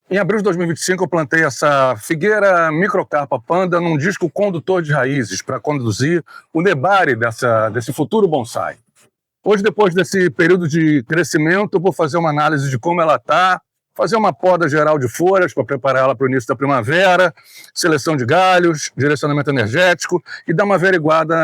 Em abril de 2025, eu plantei essa figueira microcarpa panda num disco condutor de raízes para conduzir o nebari desse futuro bonsai. Hoje, depois desse período de crescimento, eu vou fazer uma análise de como ela está, fazer uma poda geral de folhas para preparar ela para o início da primavera, seleção de galhos, direcionamento energético e dar uma averiguada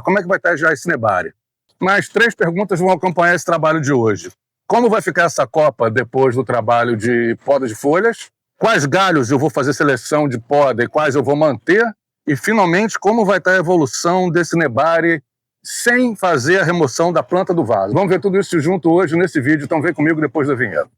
como é que vai estar já esse nebari. Mas 3 perguntas vão acompanhar esse trabalho de hoje. Como vai ficar essa copa depois do trabalho de poda de folhas? Quais galhos eu vou fazer seleção de poda e quais eu vou manter? E, finalmente, como vai estar a evolução desse nebari sem fazer a remoção da planta do vaso? Vamos ver tudo isso junto hoje nesse vídeo, então vem comigo depois da vinheta.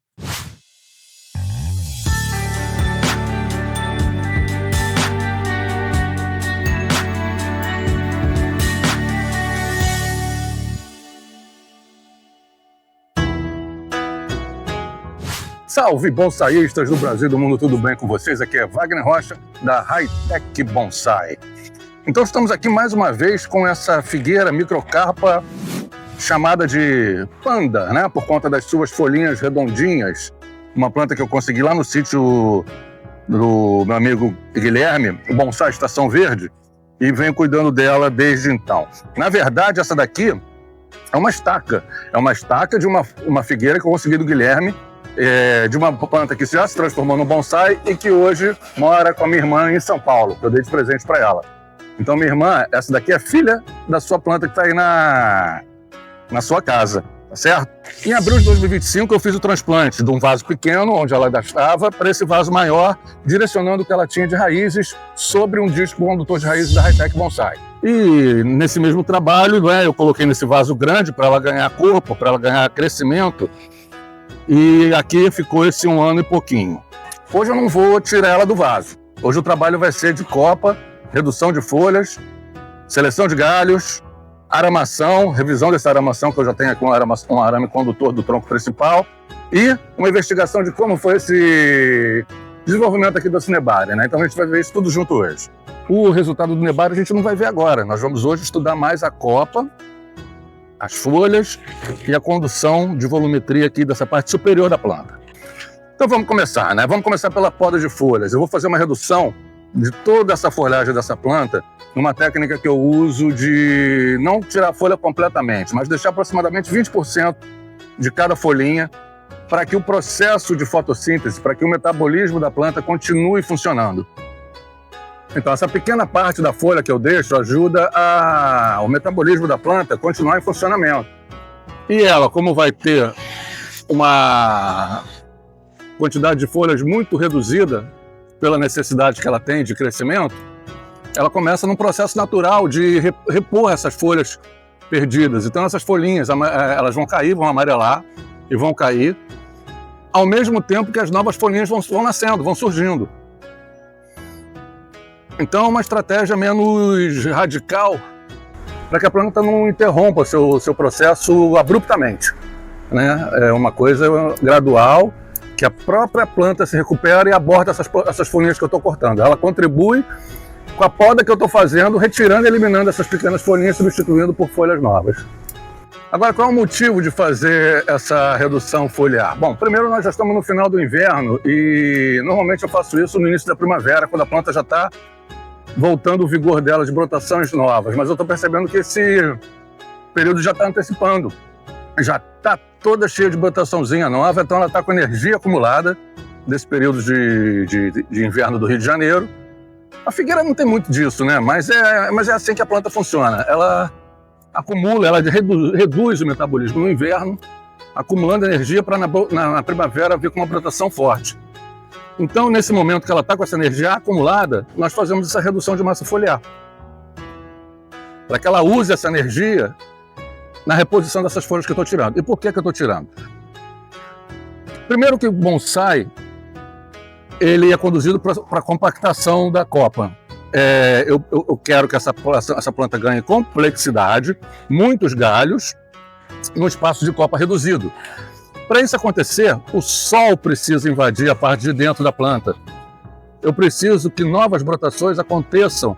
Salve bonsaístas do Brasil e do mundo, tudo bem com vocês? Aqui é Wagner Rocha, da Hightech Bonsai. Então estamos aqui mais uma vez com essa figueira microcarpa chamada de panda, né? Por conta das suas folhinhas redondinhas. Uma planta que eu consegui lá no sítio do meu amigo Guilherme, o Bonsai Estação Verde, e venho cuidando dela desde então. Na verdade, essa daqui é uma estaca. É uma estaca de uma figueira que eu consegui do Guilherme, de uma planta que já se transformou no bonsai e que hoje mora com a minha irmã em São Paulo, que eu dei de presente para ela. Então, minha irmã, essa daqui é filha da sua planta que está aí na sua casa, tá certo? Em abril de 2025, eu fiz o transplante de um vaso pequeno, onde ela ainda estava, para esse vaso maior, direcionando o que ela tinha de raízes sobre um disco condutor de raízes da Hightech Bonsai. E nesse mesmo trabalho, né, eu coloquei nesse vaso grande para ela ganhar corpo, para ela ganhar crescimento. E aqui ficou esse 1 ano e pouquinho. Hoje eu não vou tirar ela do vaso. Hoje o trabalho vai ser de copa, redução de folhas, seleção de galhos, aramação, revisão dessa aramação, que eu já tenho aqui um arame condutor do tronco principal, e uma investigação de como foi esse desenvolvimento aqui desse nebari, né? Então a gente vai ver isso tudo junto hoje. O resultado do nebari a gente não vai ver agora. Nós vamos hoje estudar mais a copa, as folhas e a condução de volumetria aqui dessa parte superior da planta. Então vamos começar, né? Vamos começar pela poda de folhas. Eu vou fazer uma redução de toda essa folhagem dessa planta numa técnica que eu uso de não tirar a folha completamente, mas deixar aproximadamente 20% de cada folhinha para que o processo de fotossíntese, para que o metabolismo da planta continue funcionando. Então, essa pequena parte da folha que eu deixo ajuda o metabolismo da planta continuar em funcionamento. E ela, como vai ter uma quantidade de folhas muito reduzida pela necessidade que ela tem de crescimento, ela começa num processo natural de repor essas folhas perdidas. Então, essas folhinhas, elas vão cair, vão amarelar e vão cair, ao mesmo tempo que as novas folhinhas vão nascendo, vão surgindo. Então, é uma estratégia menos radical para que a planta não interrompa seu processo abruptamente, né? É uma coisa gradual, que a própria planta se recupera e aborda essas folhinhas que eu estou cortando. Ela contribui com a poda que eu estou fazendo, retirando e eliminando essas pequenas folhinhas, substituindo por folhas novas. Agora, qual é o motivo de fazer essa redução foliar? Bom, primeiro nós já estamos no final do inverno e normalmente eu faço isso no início da primavera, quando a planta já está voltando o vigor dela de brotações novas, mas eu estou percebendo que esse período já está antecipando, já está toda cheia de brotaçãozinha nova, então ela está com energia acumulada desse período de inverno do Rio de Janeiro. A figueira não tem muito disso, né? Mas é assim que a planta funciona. Ela acumula, ela reduz o metabolismo no inverno, acumulando energia para na primavera vir com uma brotação forte. Então, nesse momento que ela está com essa energia acumulada, nós fazemos essa redução de massa foliar, para que ela use essa energia na reposição dessas folhas que eu estou tirando. E por que eu estou tirando? Primeiro que o bonsai, ele é conduzido para a compactação da copa. Eu quero que essa planta ganhe complexidade, muitos galhos, num espaço de copa reduzido. Para isso acontecer, o sol precisa invadir a parte de dentro da planta. Eu preciso que novas brotações aconteçam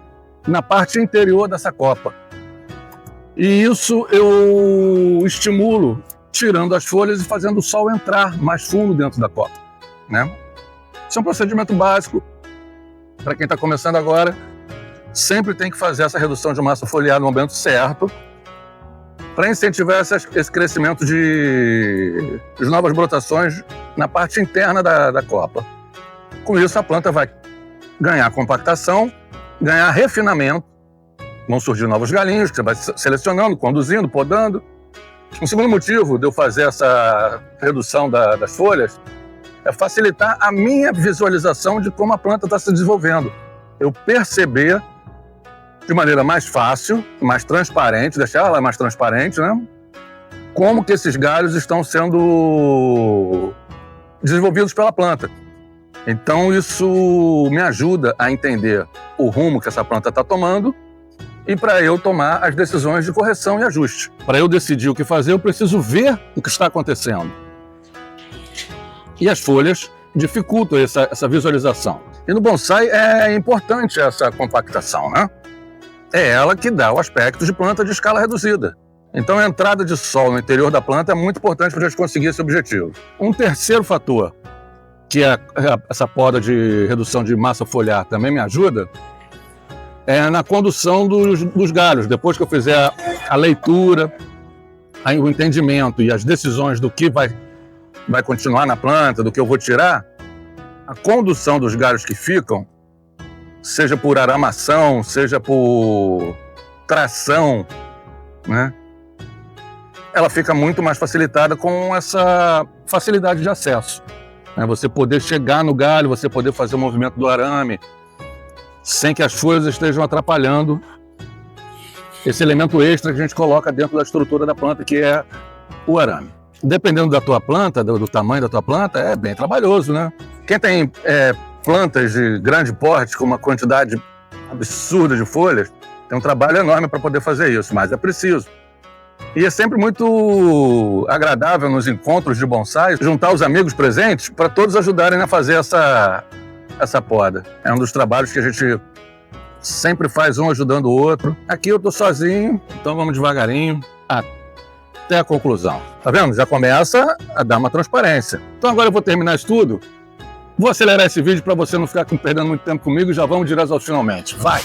na parte interior dessa copa. E isso eu estimulo tirando as folhas e fazendo o sol entrar mais fundo dentro da copa, né? Isso é um procedimento básico. Para quem está começando agora, sempre tem que fazer essa redução de massa foliar no momento certo para incentivar esse crescimento de novas brotações na parte interna da copa. Com isso, a planta vai ganhar compactação, ganhar refinamento, vão surgir novos galinhos que você vai selecionando, conduzindo, podando. Um segundo motivo de eu fazer essa redução das folhas é facilitar a minha visualização de como a planta está se desenvolvendo. Eu perceber de maneira mais fácil, mais transparente, deixar ela mais transparente, né? Como que esses galhos estão sendo desenvolvidos pela planta. Então isso me ajuda a entender o rumo que essa planta está tomando e para eu tomar as decisões de correção e ajuste. Para eu decidir o que fazer, eu preciso ver o que está acontecendo. E as folhas dificultam essa visualização. E no bonsai é importante essa compactação, né? É ela que dá o aspecto de planta de escala reduzida. Então a entrada de sol no interior da planta é muito importante para a gente conseguir esse objetivo. Um terceiro fator, que essa poda de redução de massa foliar também me ajuda, é na condução dos galhos. Depois que eu fizer a leitura, o entendimento e as decisões do que vai continuar na planta, do que eu vou tirar, a condução dos galhos que ficam, seja por aramação, seja por tração, né? Ela fica muito mais facilitada com essa facilidade de acesso. Né? Você poder chegar no galho, você poder fazer o movimento do arame, sem que as folhas estejam atrapalhando esse elemento extra que a gente coloca dentro da estrutura da planta, que é o arame. Dependendo da tua planta, do tamanho da tua planta, é bem trabalhoso, né? Quem tem plantas de grande porte, com uma quantidade absurda de folhas, tem um trabalho enorme para poder fazer isso, mas é preciso. E é sempre muito agradável nos encontros de bonsai juntar os amigos presentes para todos ajudarem a fazer essa poda. É um dos trabalhos que a gente sempre faz um ajudando o outro. Aqui eu estou sozinho, então vamos devagarinho até a conclusão. Tá vendo? Já começa a dar uma transparência. Então agora eu vou terminar isso tudo. Vou acelerar esse vídeo para você não ficar perdendo muito tempo comigo e já vamos direto aos finalmente. Vai!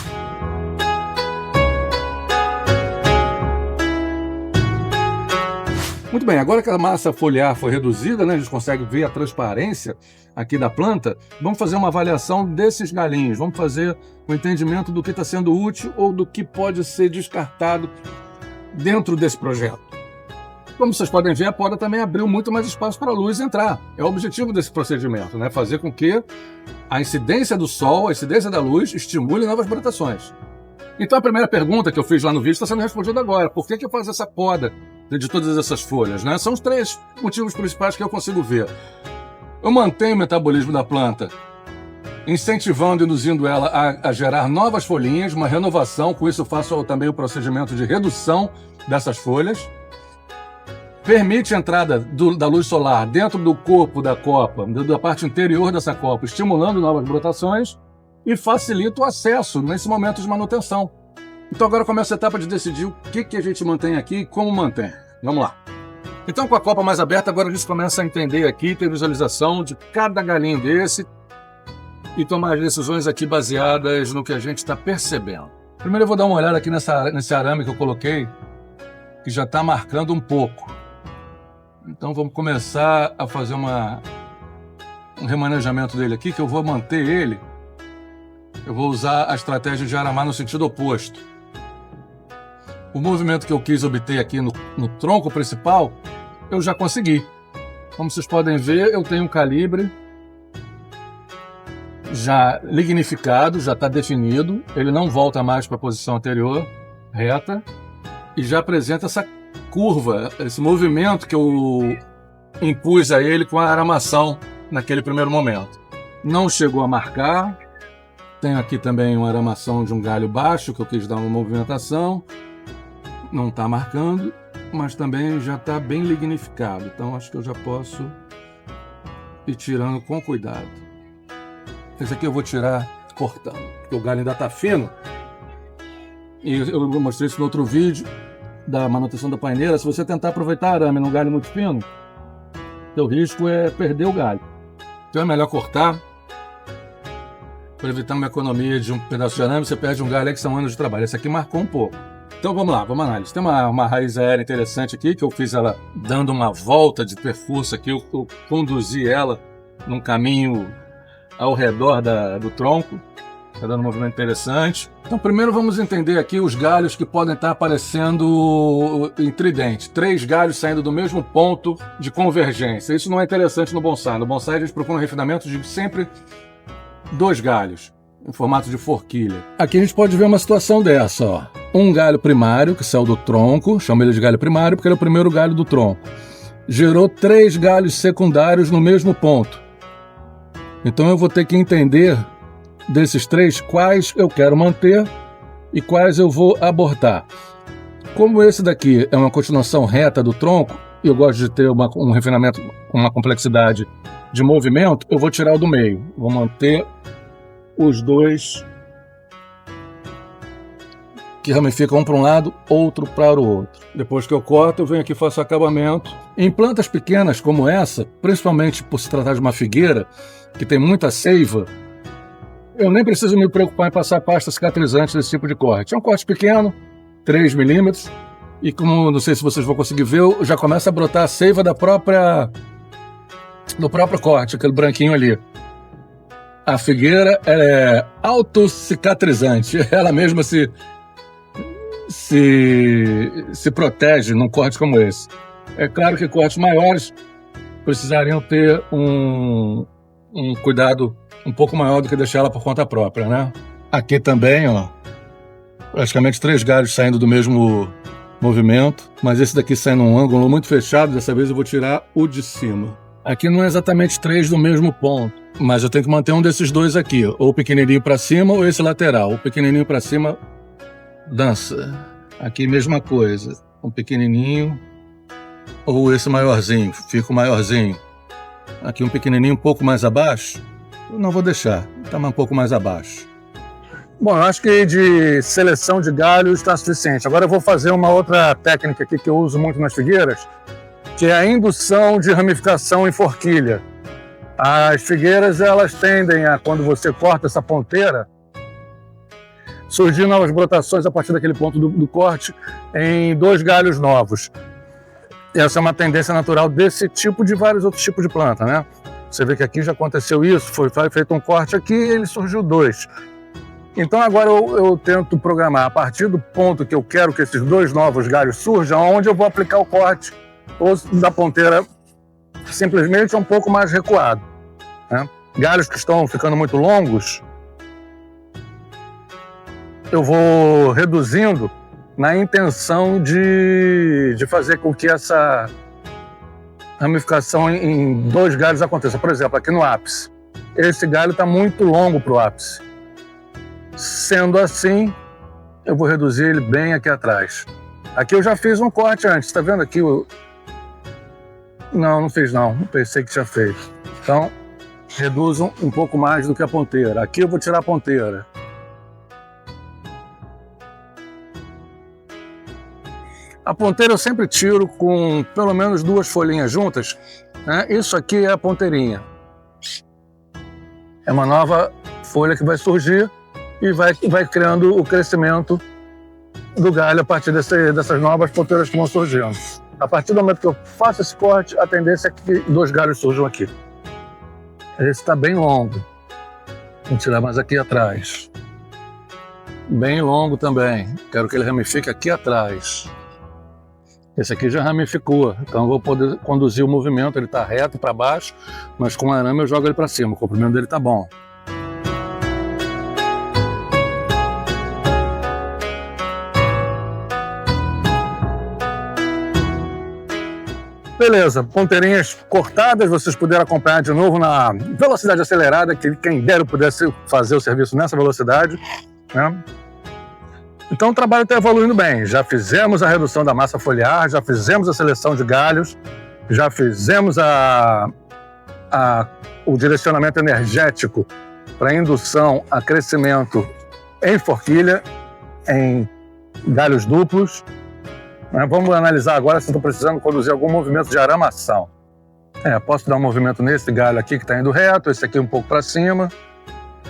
Muito bem, agora que a massa foliar foi reduzida, né, a gente consegue ver a transparência aqui da planta, vamos fazer uma avaliação desses galinhos, vamos fazer o entendimento do que está sendo útil ou do que pode ser descartado dentro desse projeto. Como vocês podem ver, a poda também abriu muito mais espaço para a luz entrar. É o objetivo desse procedimento, né? Fazer com que a incidência do sol, a incidência da luz, estimule novas brotações. Então a primeira pergunta que eu fiz lá no vídeo está sendo respondida agora. Por que eu faço essa poda de todas essas folhas, né? São os 3 motivos principais que eu consigo ver. Eu mantenho o metabolismo da planta, incentivando e induzindo ela a gerar novas folhinhas, uma renovação. Com isso eu faço também o procedimento de redução dessas folhas. Permite a entrada da luz solar dentro do corpo da copa, da parte interior dessa copa, estimulando novas brotações e facilita o acesso nesse momento de manutenção. Então agora começa a etapa de decidir o que a gente mantém aqui e como mantém. Vamos lá. Então com a copa mais aberta, agora a gente começa a entender aqui, ter visualização de cada galinho desse e tomar as decisões aqui baseadas no que a gente está percebendo. Primeiro eu vou dar uma olhada aqui nesse arame que eu coloquei, que já está marcando um pouco. Então vamos começar a fazer um remanejamento dele aqui, que eu vou manter ele. Eu vou usar a estratégia de aramar no sentido oposto. O movimento que eu quis obter aqui no tronco principal, eu já consegui. Como vocês podem ver, eu tenho um calibre já lignificado, já está definido. Ele não volta mais para a posição anterior, reta, e já apresenta essa curva, esse movimento que eu impus a ele com a aramação naquele primeiro momento. Não chegou a marcar. Tenho aqui também uma aramação de um galho baixo que eu quis dar uma movimentação. Não está marcando, mas também já está bem lignificado. Então acho que eu já posso ir tirando com cuidado. Esse aqui eu vou tirar cortando, porque o galho ainda está fino. E eu mostrei isso no outro vídeo da manutenção da paineira. Se você tentar aproveitar arame num galho muito fino, o risco é perder o galho. Então é melhor cortar para evitar uma economia de um pedaço de arame, você perde um galho aí que são anos de trabalho. Esse aqui marcou um pouco. Então vamos lá, vamos analisar. Tem uma raiz aérea interessante aqui, que eu fiz ela dando uma volta de percurso aqui, eu conduzi ela num caminho ao redor do tronco. Está dando um movimento interessante. Então primeiro vamos entender aqui os galhos que podem estar aparecendo em tridente. 3 galhos saindo do mesmo ponto de convergência. Isso não é interessante no bonsai. No bonsai a gente procura um refinamento de sempre 2 galhos, em formato de forquilha. Aqui a gente pode ver uma situação dessa, ó. Um galho primário que saiu do tronco, chamo ele de galho primário porque ele é o primeiro galho do tronco. Gerou 3 galhos secundários no mesmo ponto. Então eu vou ter que entender desses 3 quais eu quero manter e quais eu vou abortar. Como esse daqui é uma continuação reta do tronco, e eu gosto de ter um refinamento com uma complexidade de movimento, eu vou tirar o do meio. Vou manter os 2 que ramificam um para um lado, outro para o outro. Depois que eu corto, eu venho aqui e faço acabamento. Em plantas pequenas como essa, principalmente por se tratar de uma figueira, que tem muita seiva, eu nem preciso me preocupar em passar pasta cicatrizante desse tipo de corte. É um corte pequeno, 3 milímetros, e como não sei se vocês vão conseguir ver, já começa a brotar a seiva do próprio corte, aquele branquinho ali. A figueira é autocicatrizante, ela mesma se protege num corte como esse. É claro que cortes maiores precisariam ter um cuidado um pouco maior do que deixar ela por conta própria, né? Aqui também, ó, praticamente 3 galhos saindo do mesmo movimento, mas esse daqui sai num ângulo muito fechado, dessa vez eu vou tirar o de cima. Aqui não é exatamente 3 do mesmo ponto, mas eu tenho que manter um desses 2 aqui, ou o pequenininho para cima ou esse lateral. O pequenininho para cima dança. Aqui mesma coisa, um pequenininho ou esse maiorzinho, fica o maiorzinho. Aqui um pequenininho um pouco mais abaixo, eu não vou deixar, está um pouco mais abaixo. Bom, eu acho que de seleção de galhos está suficiente. Agora eu vou fazer uma outra técnica aqui que eu uso muito nas figueiras, que é a indução de ramificação em forquilha. As figueiras, elas tendem a, quando você corta essa ponteira, surgir novas brotações a partir daquele ponto do corte em 2 galhos novos. Essa é uma tendência natural desse tipo de vários outros tipos de planta, né? Você vê que aqui já aconteceu isso, foi feito um corte aqui e ele surgiu 2. Então agora eu tento programar a partir do ponto que eu quero que esses 2 novos galhos surjam, onde eu vou aplicar o corte ou da ponteira simplesmente um pouco mais recuado, né? Galhos que estão ficando muito longos, eu vou reduzindo na intenção de fazer com que essa ramificação em 2 galhos aconteça. Por exemplo, aqui no ápice, esse galho está muito longo para o ápice. Sendo assim, eu vou reduzir ele bem aqui atrás. Aqui eu já fiz um corte antes, está vendo aqui? Não fiz não, pensei que tinha feito. Então, reduzo um pouco mais do que a ponteira. Aqui eu vou tirar a ponteira. A ponteira eu sempre tiro com pelo menos 2 folhinhas juntas, né? Isso aqui é a ponteirinha. É uma nova folha que vai surgir e vai criando o crescimento do galho a partir dessas novas ponteiras que vão surgindo. A partir do momento que eu faço esse corte, a tendência é que 2 galhos surjam aqui. Esse está bem longo. Vou tirar mais aqui atrás. Bem longo também. Quero que ele ramifique aqui atrás. Esse aqui já ramificou, então eu vou poder conduzir o movimento. Ele está reto para baixo, mas com o arame eu jogo ele para cima. O comprimento dele está bom. Beleza, ponteirinhas cortadas, vocês puderam acompanhar de novo na velocidade acelerada, que quem dera pudesse fazer o serviço nessa velocidade, né? Então o trabalho está evoluindo bem. Já fizemos a redução da massa foliar, já fizemos a seleção de galhos, já fizemos o direcionamento energético para indução a crescimento em forquilha, em galhos duplos. Vamos analisar agora se estou precisando conduzir algum movimento de aramação. Posso dar um movimento nesse galho aqui que está indo reto, esse aqui um pouco para cima.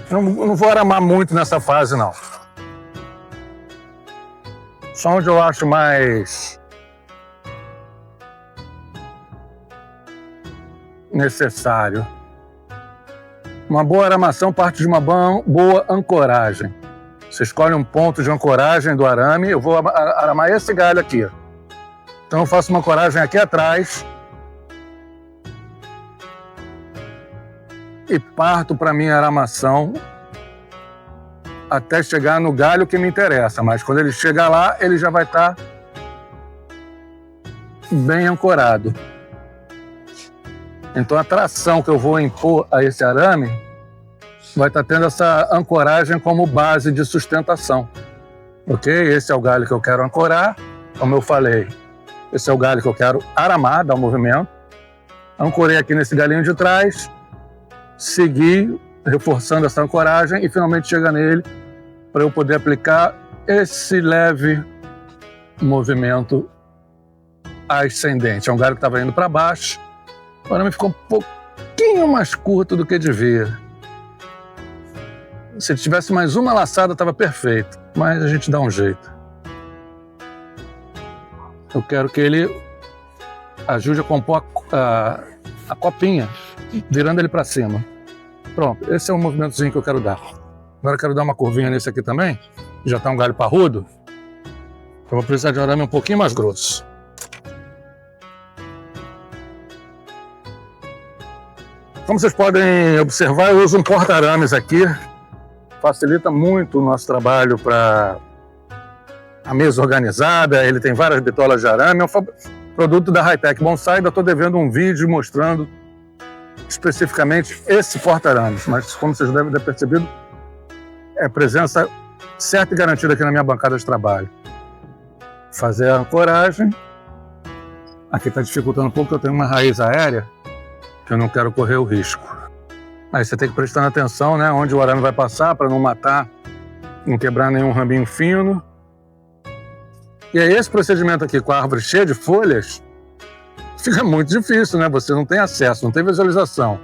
Não vou aramar muito nessa fase, não. Só onde eu acho mais necessário. Uma boa aramação parte de uma boa ancoragem. Você escolhe um ponto de ancoragem do arame. Eu vou aramar esse galho aqui. Então eu faço uma ancoragem aqui atrás e parto para minha aramação até chegar no galho que me interessa. Mas quando ele chegar lá, ele já vai estar bem ancorado. Então a tração que eu vou impor a esse arame vai estar tendo essa ancoragem como base de sustentação. Ok? Esse é o galho que eu quero ancorar. Como eu falei, esse é o galho que eu quero aramar, dar um movimento. Ancorei aqui nesse galinho de trás, segui reforçando essa ancoragem e finalmente chega nele para eu poder aplicar esse leve movimento ascendente. É um galho que estava indo para baixo. O arame ficou um pouquinho mais curto do que devia. Se ele tivesse mais uma laçada, estava perfeito, mas a gente dá um jeito. Eu quero que ele ajude a compor a copinha, virando ele para cima. Pronto, esse é o movimentozinho que eu quero dar. Agora eu quero dar uma curvinha nesse aqui também. Já está um galho parrudo. Eu vou precisar de um arame um pouquinho mais grosso. Como vocês podem observar, eu uso um porta-arames aqui. Facilita muito o nosso trabalho para a mesa organizada. Ele tem várias bitolas de arame. É um produto da Hi-Tech Bonsai. Ainda estou devendo um vídeo mostrando especificamente esse porta-arames. Mas, como vocês devem ter percebido, é presença certa e garantida aqui na minha bancada de trabalho. Fazer a ancoragem. Aqui está dificultando um pouco, porque eu tenho uma raiz aérea que eu não quero correr o risco. Aí você tem que prestar atenção, né, onde o arame vai passar para não matar, não quebrar nenhum raminho fino. E aí esse procedimento aqui com a árvore cheia de folhas fica muito difícil, né? Você não tem acesso, não tem visualização.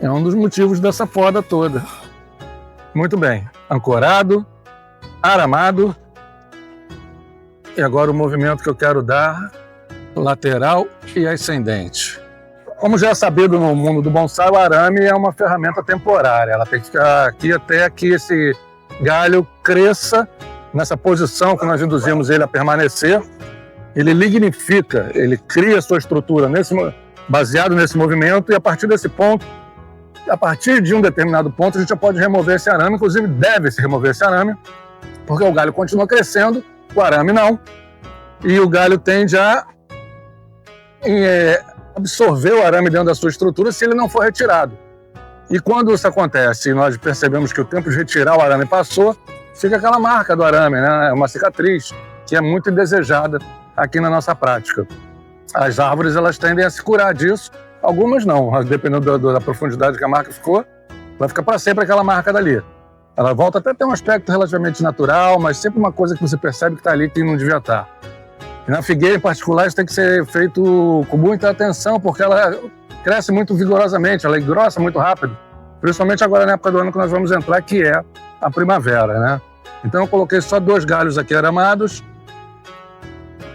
É um dos motivos dessa poda toda. Muito bem, ancorado, aramado. E agora o movimento que eu quero dar, lateral e ascendente. Como já é sabido no mundo do bonsai, o arame é uma ferramenta temporária. Ela tem que ficar aqui até que esse galho cresça nessa posição que nós induzimos ele a permanecer. Ele lignifica, ele cria sua estrutura baseado nesse movimento e a partir desse ponto, a partir de um determinado ponto, a gente já pode remover esse arame, inclusive deve-se remover esse arame, porque o galho continua crescendo, o arame não, e o galho tende a absorver o arame dentro da sua estrutura se ele não for retirado. E quando isso acontece e nós percebemos que o tempo de retirar o arame passou, fica aquela marca do arame, né? Uma cicatriz, que é muito indesejada aqui na nossa prática. As árvores elas tendem a se curar disso, algumas não, dependendo da profundidade que a marca ficou, vai ficar para sempre aquela marca dali. Ela volta até a ter um aspecto relativamente natural, mas sempre uma coisa que você percebe que está ali que não devia estar. E na figueira, em particular, isso tem que ser feito com muita atenção, porque ela cresce muito vigorosamente, ela engrossa muito rápido, principalmente agora na época do ano que nós vamos entrar, que é a primavera, né? Então eu coloquei só 2 galhos aqui aramados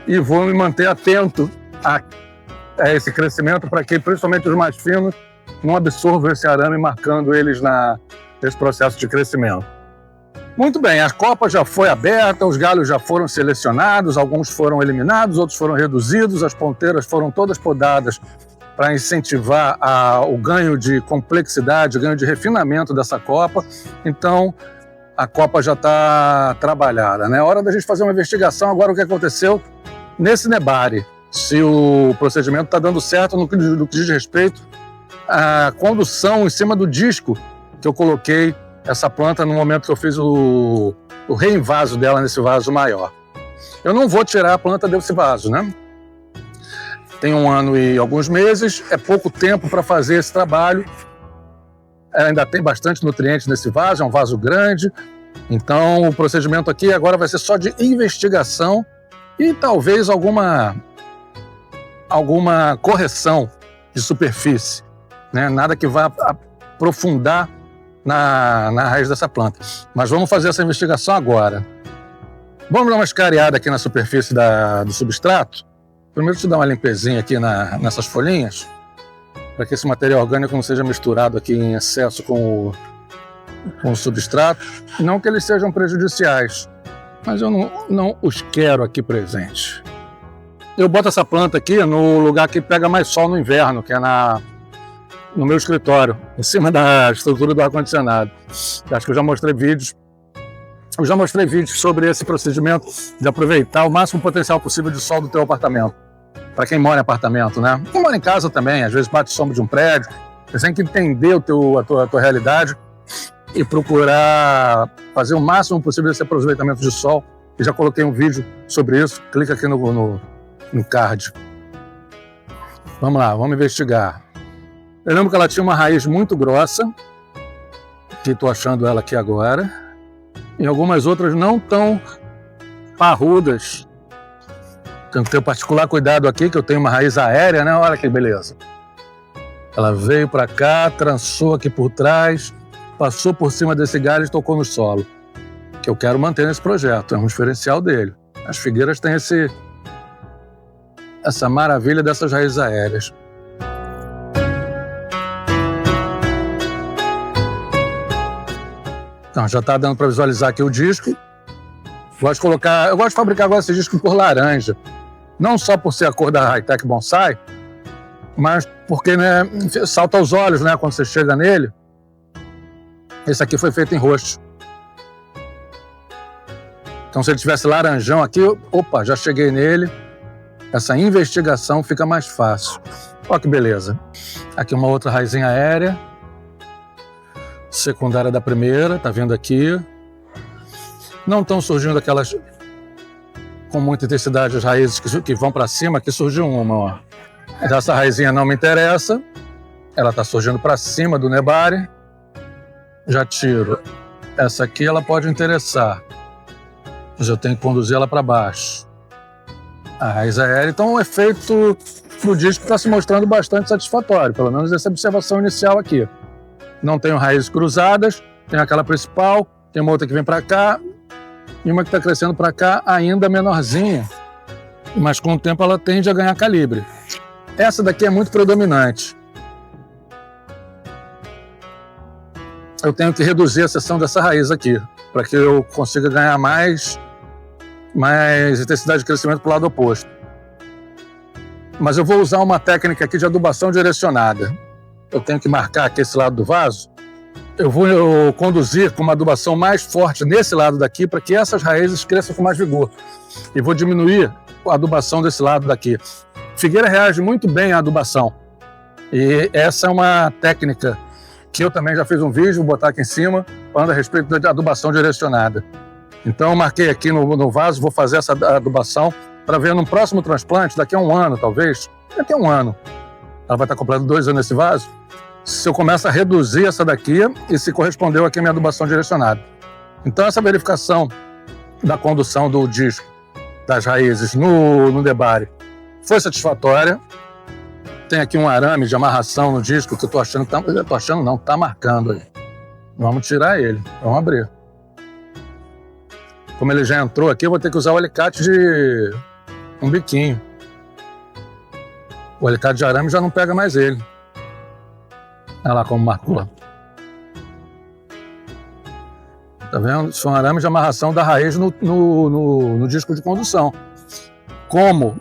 e vou me manter atento a esse crescimento para que, principalmente os mais finos, não absorvam esse arame, marcando eles nesse processo de crescimento. Muito bem, a copa já foi aberta, os galhos já foram selecionados, alguns foram eliminados, outros foram reduzidos, as ponteiras foram todas podadas para incentivar o ganho de complexidade, o ganho de refinamento dessa copa. Então, a copa já está trabalhada, né? É hora da gente fazer uma investigação agora o que aconteceu nesse nebare, se o procedimento está dando certo no que diz respeito à condução em cima do disco que eu coloquei essa planta no momento que eu fiz o reinvaso dela nesse vaso maior. Eu não vou tirar a planta desse vaso, né? Tem 1 ano e alguns meses, é pouco tempo para fazer esse trabalho. Ainda tem bastante nutrientes nesse vaso, é um vaso grande. Então o procedimento aqui agora vai ser só de investigação e talvez alguma correção de superfície, né? Nada que vá aprofundar na raiz dessa planta. Mas vamos fazer essa investigação agora. Vamos dar uma escareada aqui na superfície do substrato. Primeiro, deixa eu dar uma limpezinha aqui nessas folhinhas, para que esse material orgânico não seja misturado aqui em excesso com o substrato. Não que eles sejam prejudiciais, mas eu não os quero aqui presentes. Eu boto essa planta aqui no lugar que pega mais sol no inverno, que é no meu escritório, em cima da estrutura do ar-condicionado. Acho que eu já mostrei vídeos. Sobre esse procedimento de aproveitar o máximo potencial possível de sol do teu apartamento. Para quem mora em apartamento, né? Quem mora em casa também, às vezes bate sombra de um prédio. Você tem que entender a tua realidade e procurar fazer o máximo possível desse aproveitamento de sol. Eu já coloquei um vídeo sobre isso. Clica aqui no card. Vamos lá, vamos investigar. Eu lembro que ela tinha uma raiz muito grossa, que estou achando ela aqui agora. E algumas outras não tão parrudas. Tenho que ter particular cuidado aqui, que eu tenho uma raiz aérea, né? Olha que beleza. Ela veio para cá, trançou aqui por trás, passou por cima desse galho e tocou no solo. Que eu quero manter nesse projeto, é um diferencial dele. As figueiras têm essa maravilha dessas raízes aéreas. Então, já está dando para visualizar aqui o disco. Eu gosto de fabricar agora esse disco em cor laranja. Não só por ser a cor da Hi-Tech Bonsai, mas porque, né, salta aos olhos, né, quando você chega nele. Esse aqui foi feito em roxo. Então, se ele tivesse laranjão aqui, opa, já cheguei nele. Essa investigação fica mais fácil. Olha que beleza. Aqui uma outra raizinha aérea. Secundária da primeira, tá vendo aqui. Não estão surgindo aquelas com muita intensidade as raízes que vão para cima. Aqui surgiu uma, ó. Essa raizinha não me interessa. Ela está surgindo para cima do nebare. Já tiro. Essa aqui ela pode interessar, mas eu tenho que conduzir ela para baixo. A raiz aérea. Então o efeito do disco está se mostrando bastante satisfatório, pelo menos essa observação inicial aqui. Não tenho raízes cruzadas, tenho aquela principal, tem uma outra que vem para cá e uma que está crescendo para cá ainda menorzinha, mas com o tempo ela tende a ganhar calibre. Essa daqui é muito predominante. Eu tenho que reduzir a seção dessa raiz aqui, para que eu consiga ganhar mais intensidade de crescimento para o lado oposto. Mas eu vou usar uma técnica aqui de adubação direcionada. Eu tenho que marcar aqui esse lado do vaso. Eu vou conduzir com uma adubação mais forte nesse lado daqui para que essas raízes cresçam com mais vigor. E vou diminuir a adubação desse lado daqui. Figueira reage muito bem à adubação. E essa é uma técnica que eu também já fiz um vídeo, vou botar aqui em cima, falando a respeito da adubação direcionada. Então eu marquei aqui no vaso, vou fazer essa adubação para ver no próximo transplante, daqui a um ano talvez, daqui a um ano. Ela vai estar completando 2 anos nesse vaso. Se eu começo a reduzir essa daqui e se correspondeu aqui a minha adubação direcionada. Então essa verificação da condução do disco, das raízes no debare, foi satisfatória. Tem aqui um arame de amarração no disco que eu tô achando que tá marcando aí. Vamos tirar ele, vamos abrir. Como ele já entrou aqui, eu vou ter que usar o alicate de um biquinho. O alicate de arame já não pega mais ele. Olha lá como marcou. Tá vendo? Isso é um arame de amarração da raiz no disco de condução. Como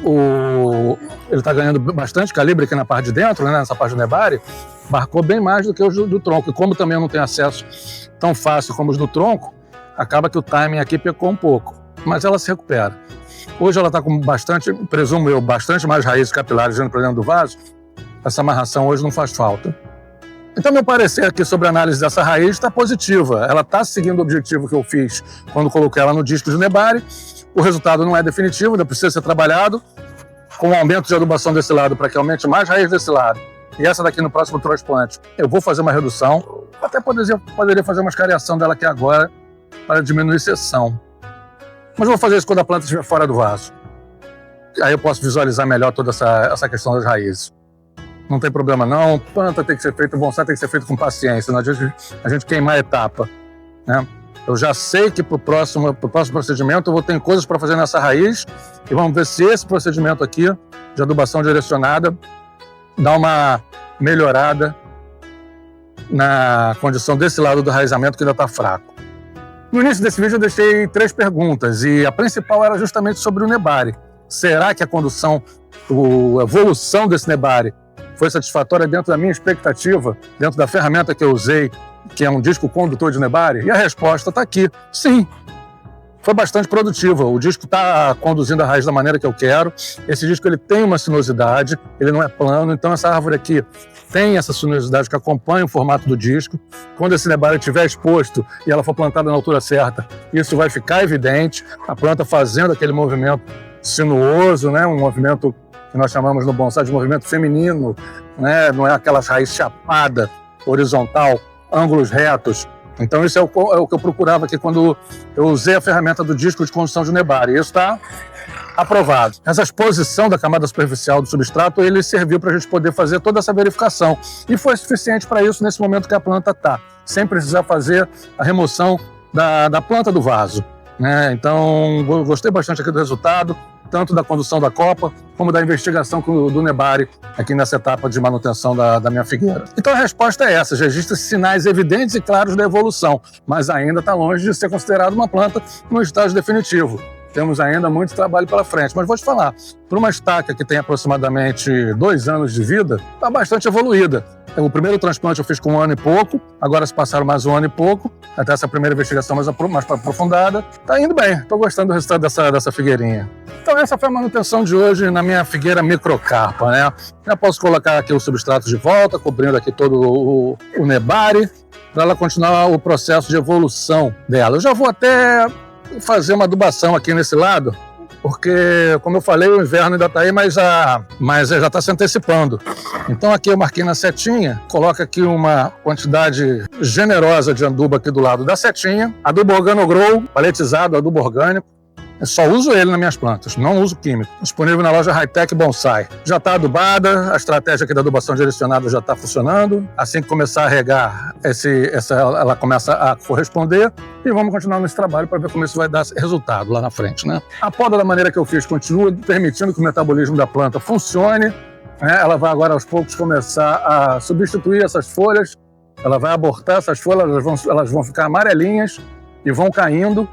ele está ganhando bastante calibre aqui na parte de dentro, né, nessa parte do nebare, marcou bem mais do que os do tronco. E como também eu não tenho acesso tão fácil como os do tronco, acaba que o timing aqui pecou um pouco. Mas ela se recupera. Hoje ela está com bastante, presumo eu, bastante mais raízes capilares dentro para dentro do vaso. Essa amarração hoje não faz falta. Então, meu parecer aqui sobre a análise dessa raiz está positiva. Ela está seguindo o objetivo que eu fiz quando coloquei ela no disco de nebare. O resultado não é definitivo, ainda precisa ser trabalhado com um aumento de adubação desse lado para que aumente mais raiz desse lado. E essa daqui no próximo transplante eu vou fazer uma redução. Até poderia fazer uma escariação dela aqui agora para diminuir seção. Mas eu vou fazer isso quando a planta estiver fora do vaso. Aí eu posso visualizar melhor toda essa questão das raízes. não tem problema não. Planta tem que ser feita, bonsai tem que ser feito com paciência, não adianta a gente queimar a etapa, né? Eu já sei que para o próximo procedimento eu vou ter coisas para fazer nessa raiz e vamos ver se esse procedimento aqui de adubação direcionada dá uma melhorada na condição desse lado do enraizamento que ainda está fraco. No início desse vídeo eu deixei 3 perguntas e a principal era justamente sobre o Nebari. Será que a condução, a evolução desse Nebari foi satisfatória dentro da minha expectativa, dentro da ferramenta que eu usei, que é um disco condutor de Nebari? E a resposta está aqui, sim. Foi bastante produtiva, o disco está conduzindo a raiz da maneira que eu quero. Esse disco ele tem uma sinuosidade, ele não é plano, então essa árvore aqui tem essa sinuosidade que acompanha o formato do disco. Quando esse Nebari estiver exposto e ela for plantada na altura certa, isso vai ficar evidente, a planta fazendo aquele movimento sinuoso, né? Um movimento que nós chamamos no bonsai de movimento feminino, né? Não é aquelas raízes chapada, horizontal, ângulos retos. Então isso é o que eu procurava aqui quando eu usei a ferramenta do disco de condução de Nebari. Isso está aprovado. Essa exposição da camada superficial do substrato, ele serviu para a gente poder fazer toda essa verificação. E foi suficiente para isso nesse momento que a planta está, sem precisar fazer a remoção da planta do vaso, né? Então, eu gostei bastante aqui do resultado, tanto da condução da copa, como da investigação do Nebari aqui nessa etapa de manutenção da minha figueira. Então a resposta é essa, já existem sinais evidentes e claros da evolução, mas ainda está longe de ser considerado uma planta no estágio definitivo. Temos ainda muito trabalho pela frente, mas vou te falar, para uma estaca que tem aproximadamente 2 anos de vida, está bastante evoluída. O primeiro transplante eu fiz com 1 ano e pouco, agora se passaram mais 1 ano e pouco, até essa primeira investigação mais aprofundada. Está indo bem, estou gostando do resultado dessa figueirinha. Então essa foi a manutenção de hoje na minha figueira microcarpa, né? Já posso colocar aqui o substrato de volta, cobrindo aqui todo o Nebari, para ela continuar o processo de evolução dela. Eu já vou até fazer uma adubação aqui nesse lado, porque, como eu falei, o inverno ainda está aí, mas já está se antecipando. Então aqui eu marquei na setinha, coloco aqui uma quantidade generosa de adubo aqui do lado da setinha, adubo organogrow, paletizado, adubo orgânico. Eu só uso ele nas minhas plantas, não uso químico. Disponível na loja Hi-Tech Bonsai. Já está adubada, a estratégia aqui da adubação direcionada já está funcionando. Assim que começar a regar, ela começa a corresponder. E vamos continuar nesse trabalho para ver como isso vai dar resultado lá na frente, né? A poda da maneira que eu fiz continua permitindo que o metabolismo da planta funcione, né? Ela vai agora aos poucos começar a substituir essas folhas. Ela vai abortar essas folhas, elas vão ficar amarelinhas e vão caindo.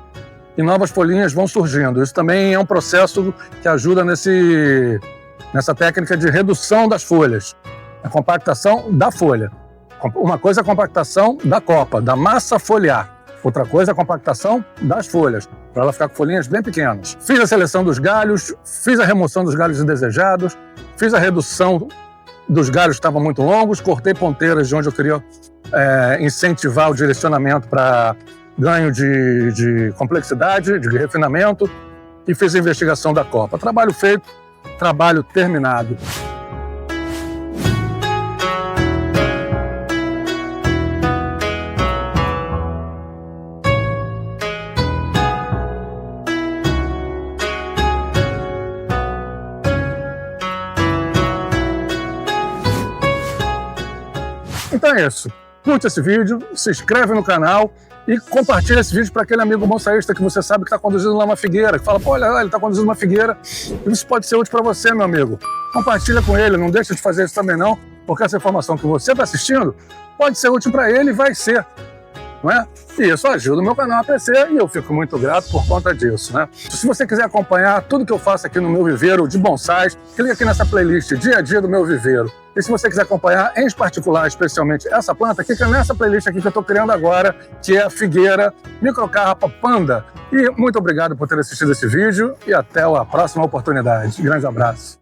E novas folhinhas vão surgindo. Isso também é um processo que ajuda nessa técnica de redução das folhas, a compactação da folha. Uma coisa é a compactação da copa, da massa foliar. Outra coisa é a compactação das folhas, para ela ficar com folhinhas bem pequenas. Fiz a seleção dos galhos, fiz a remoção dos galhos indesejados, fiz a redução dos galhos que estavam muito longos, cortei ponteiras de onde eu queria incentivar o direcionamento para ganho de complexidade, de refinamento, e fiz a investigação da copa. Trabalho feito, trabalho terminado. Então é isso. Curte esse vídeo, se inscreve no canal e compartilha esse vídeo para aquele amigo bonsaísta que você sabe que está conduzindo lá uma figueira, que fala, pô, olha, ele está conduzindo uma figueira e isso pode ser útil para você, meu amigo. Compartilha com ele, não deixa de fazer isso também não, porque essa informação que você está assistindo pode ser útil para ele e vai ser, não é? E isso ajuda o meu canal a crescer e eu fico muito grato por conta disso, né? Se você quiser acompanhar tudo que eu faço aqui no meu viveiro de bonsais, clica aqui nessa playlist Dia a Dia do Meu Viveiro. E se você quiser acompanhar em particular, especialmente essa planta, clica nessa playlist aqui que eu estou criando agora, que é a figueira microcarpa panda. E muito obrigado por ter assistido esse vídeo e até a próxima oportunidade. Grande abraço.